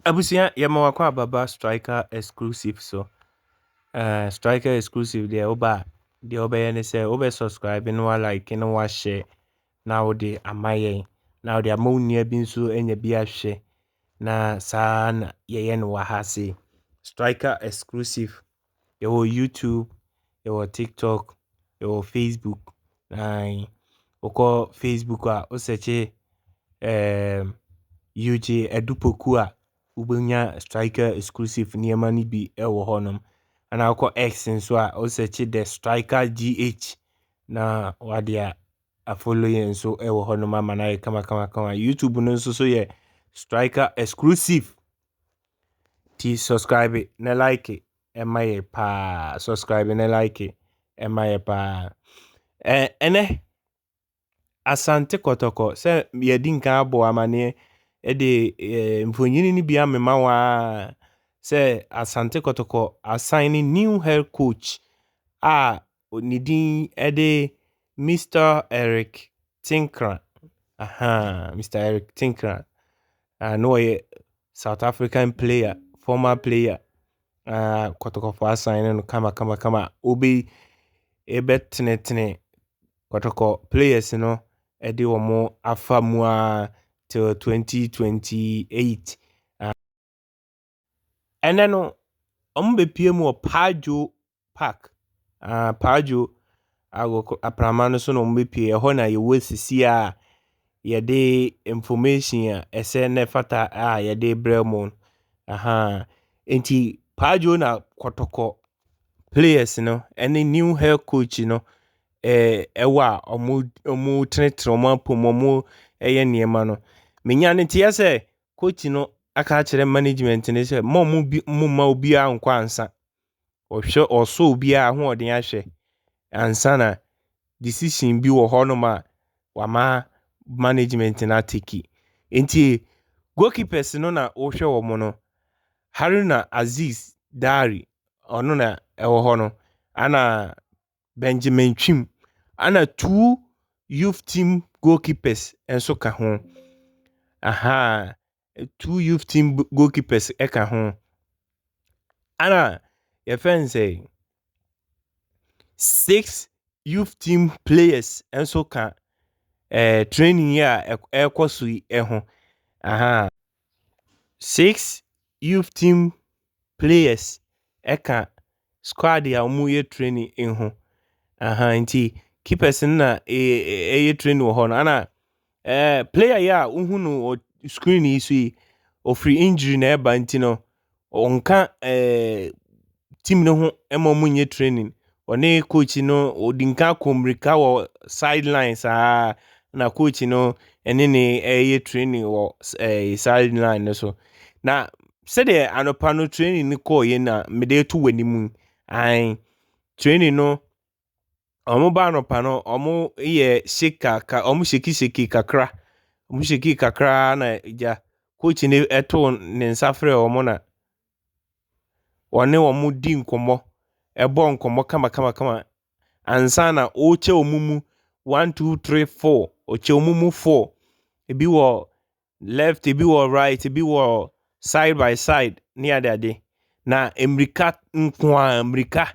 Abusia yɛma wakɔ ababa striker exclusive so. Striker exclusive deɛ woba deɛ wobɛyɛ ne sɛ wobɛ subscribe no wa like no wa share na wode ama yɛn na wode ama wo nua bi nso anya bi ahwɛ na saa na yɛyɛ no wɔ ha se. Striker exclusive yɛwɔ YouTube, yɛwɔ TikTok, yɛwɔ Facebook. Wokɔ Facebook a wosɛkye UJ Edupoku a wobɛnya striker exclusive nneɛma no bi wɔ hɔnom. Ana wokɔ X nso a wosɛkye the striker GH na wade a follow yɛn nso wɔ hɔnom ama no ayɛ kama. YouTube no nso so yɛ striker exclusive. Ti subscribe na like ɛma yɛ paa. Subscribe na like ɛma yɛ paa. Ɛnɛ Asante Kotoko sɛ yɛdi nka abɔ amaneɛ de mfonyini no bi amema wa sɛ Asante Kotoko assigning new head coach a ne din de Mr. Eric Tinkra. Mr. Eric Tinkra. No ɔyɛ South African player, former player. Kotoko for assigning no kama. Obi tenetene Kotoko players no de wɔn afa mu a till 2028. Ɛnɛ no ɔmo bepie mu wɔ Pajo Park. Pajo aprama no so na ɔmo bepie. Ɛhɔ na yɛwɔ sisi a yɛde information a ɛsɛ ne fata a yɛde brɛ mu. Enti Pajo na Kotoko players no ɛne new head coach no ɛwɔ a ɔmo tenetene ɔmo apom ɔmo ɛyɛ nneɛma no. Menya ne teɛ sɛ coach no aka akyerɛ management ne sɛ mo ma obi a nkɔ ansa. Ɔhwɛ ɔso obi a ahoɔden ahwɛ ansa na decision bi wɔ hɔ no ma wama management na take. Enti goalkeepers no na wohwɛ wɔ mo no Haruna Aziz Dari ɔno na ɛwɔ hɔ no ana Benjamin Twim ana 2 youth team goalkeepers enso ka ho. 2 youth team goalkeepers eka ho. Ana your friend say 6 youth team players enso ka training here ekoso ho. 6 youth team players eka squad ya omu ye training ho. Nti keepers na training wɔ hɔ no ana player ya uhu no screen yi so yi o free injury na eba nti no onka team no ho ema mu nye training. One coach no odinka komrika wɔ sidelines na coach no ene ne training wɔ sideline no so. Na said the anopa no training ni call ye na mede to wanimu. Training no omo ba anopa no omo ye shake omo shake kakra. Omo shake kakra na ja coach ni eto ne nsafre omo na one omo di nkomo ebo nkomo kama ansa na o che omumu 1 2 3 4 o che omumu 4 ebi wo left ebi wo right ebi wo side by side near ade na America nkwa America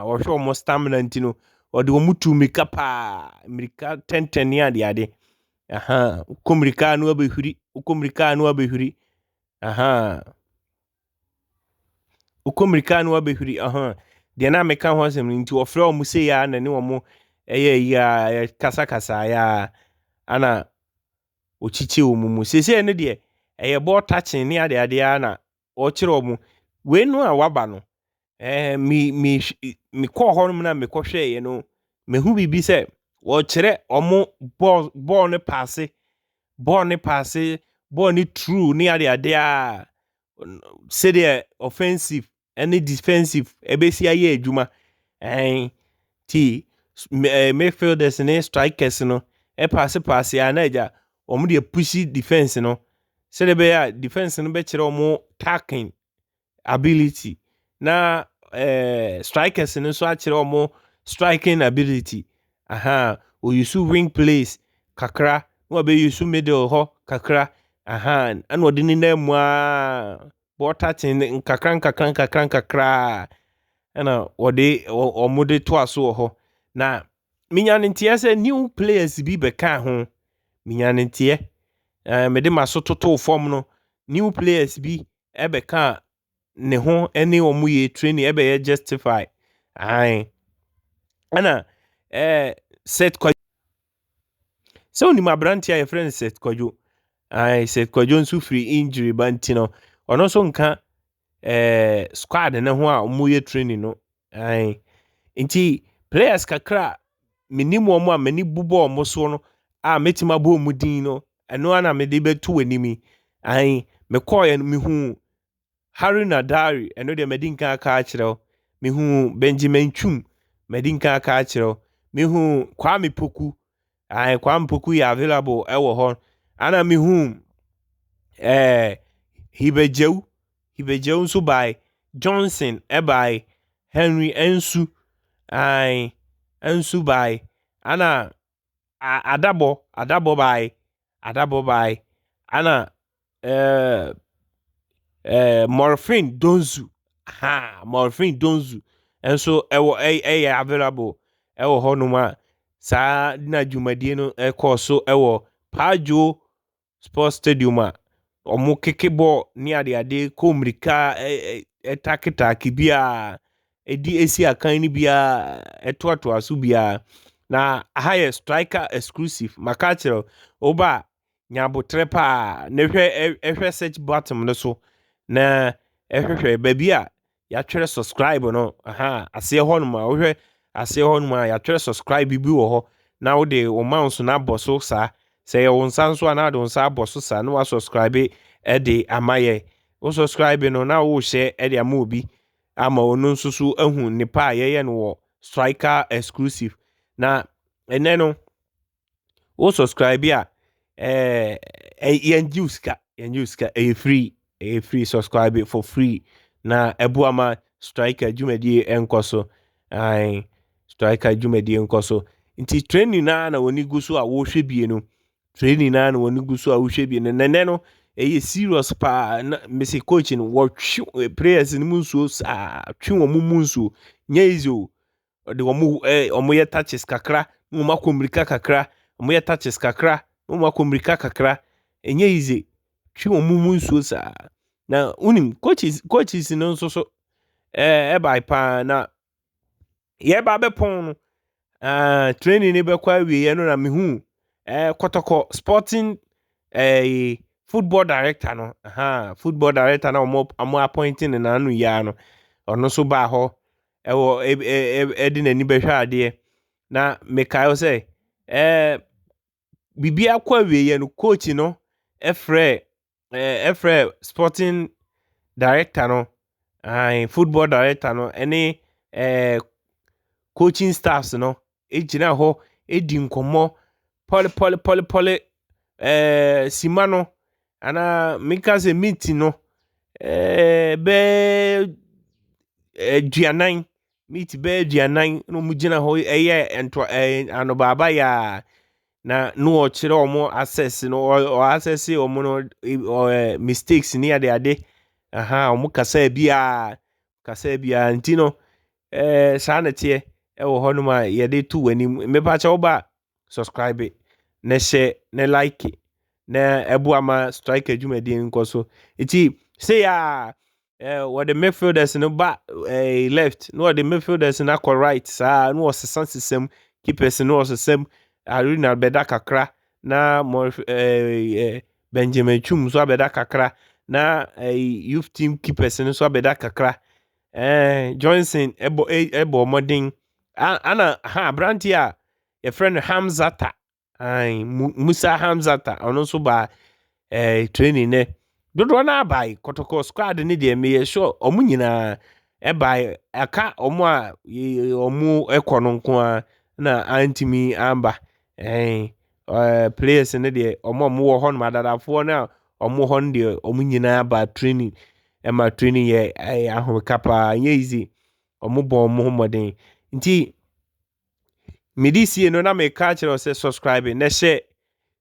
wo hwe omo stamina ntino o de omo tu America pa America 10 near ade ukomrika anu abehuri ukomrika anu abehuri ukomrika anu abehuri de na meka ho asem nti ofre omo sei ya na ne omo ya kasa ya ana ochiche omumu sese ne de eye ball touching ne ade na o kire omo we nu a waba no mi call honum na me kɔhwɛ ye no mehu bibi sɛ wo kire omo ball ne passe ball ne true ne ade a say the offensive and defensive ebesi aye adwuma ti midfielders ne strikers no pass ya na eja omo de push defense no say the be defense no be kire omo tackling ability na strikers no so akire omo striking ability o use wing plays kakra no be use middle ho kakra Aha, and what didn't name touching nkakra ɛna wɔde ɔmode to aso hɔ na minyanenteɛ sɛ new players bi bɛka ho minyanenteɛ mede maso toto form no new players bi ɛbɛka ne ho ɛne ɔmo yɛ training ɛbɛyɛ justify ae ɛna set kwa sɛ onim aberanteɛ a yɛfrɛ no set kwadwo set kwadwo nso firi injury ba nti no ɔno nso nka squad ne ho a ɔmo yɛ training no nti players kakra menim ɔmo a mani bobɔ ɔmo so no a metima bɔ ɔmo din no ɛno ana mede bɛto w'anim mekɔɔ no mehu Harry Nadari ɛno deɛ medi nka aka akyerɛw mehu Benjamin Chum medi nka aka akyerɛw mehu Kwame Poku Kwame Poku yɛ available ɛwɔ hɔ ana mehu Hibejew nso by Johnson by Henry Ensu Ensu by ana Adabo by ana Morphine Donzu enso ɛyɛ available ɛwɔ hɔ nom a saa na dwumadie no ɛkɔ so ɛwɔ Pajo Sports Stadium a ɔmo keke ball ne ade komrika ɛtaketake bia ɛdi esi akan no bia ɛtoatoa so bia na aha yɛ striker exclusive maka kyerɛ oba nyabotre pa na hwɛ search button no so na ɛhwehwɛ baabi a yɛatwerɛ subscribe no aseɛ hɔ nom a wohwɛ aseɛ hɔ nom a yɛatwerɛ subscribe bi wɔ hɔ na wode wo mouse no abɔ so saa sɛ yɛ wo nsa nso a na wode wo nsa abɔ so saa na wa subscribe ɛde ama yɛ wo subscribe no na wo hyɛ ɛde ama obi ama ɔno nso so ahu nipa a yɛyɛ no wɔ striker exclusive na ɛnɛ no wo subscribe a yɛn sika ɛyɛ free subscribe for free na ɛboa ma striker dwumadie ɛnkɔ so striker dwumadie nkɔ so nti training na wɔni gu so a wɔhwɛ bie no training na wɔni gu so a wɔhwɛ bie no nɛnɛ no ɛyɛ serious pa na mesi coach no wɔtwe players no mu nsuo saa twe wɔn mu nsuo nyɛ easy o de wɔn yɛ touches kakra na wɔn akɔ mmirika kakra wɔn yɛ touches kakra na wɔn akɔ mmirika kakra ɛnyɛ easy twe wɔn mu nsuo saa na unim coaches no nso so ɛba pa na yɛba bɛpɔn no training ne bɛkɔ awie no na mehu Kotoko sporting football director no football director na ɔmo appointing na anu ya no ɔno so ba hɔ ɛwɔ ɛde n'ani bɛhwɛ adeɛ na mekae sɛ bibi akɔ awie no coach no ɛfrɛ sporting director no football director no ɛne coaching staffs no gyina hɔ edi nkɔmmɔ pɔle sima no ana meka sɛ meeting no bɛɛ aduanan na ɔmo gyina hɔ ɛyɛ anobaaba yɛ na no ɔkyerɛ ɔmo access no access ɔmo no mistakes ne ade ɔmo kasa bia nti no saa na teɛ ɛwɔ hɔ nom a yɛde to w'anim mepakyɛ woba subscribe na hyɛ na like na ɛboa ma striker dwumadie nkɔ so nti say wɔde midfielders no ba left na wɔde midfielders no akɔ right saa na wɔsesam keepers no wɔsesam arena bɛda kakra na Benjamin Chum so abɛda kakra na youth team keepers no so abɛda kakra Johnson ɛbɔ modern ana branti a yɛfrɛ no Hamzata Musa Hamzata ɔno nso ba training ne dodoɔ na abai Kotoko squad ne deɛ meyɛ sure ɔmo nyinaa ɛbai aka ɔmo a ɔmo ɛkɔ no nko a na antimi amba players ne deɛ ɔmo wɔ hɔ no adadafoɔ na ɔmo hɔ no deɛ ɔmo nyinaa ba training ɛma training yɛ ahomeka paa nyɛ easy ɔmo bɔ ɔmo ho mmɔden nti mede sie no na meka kyerɛ sɛ subscribe na hyɛ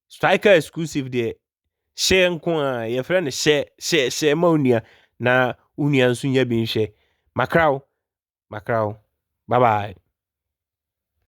striker exclusive deɛ Hyɛ nko a yɛfrɛ no hyɛ ma onua na onua nso nya bi nhwɛ. Makraw. Bye bye.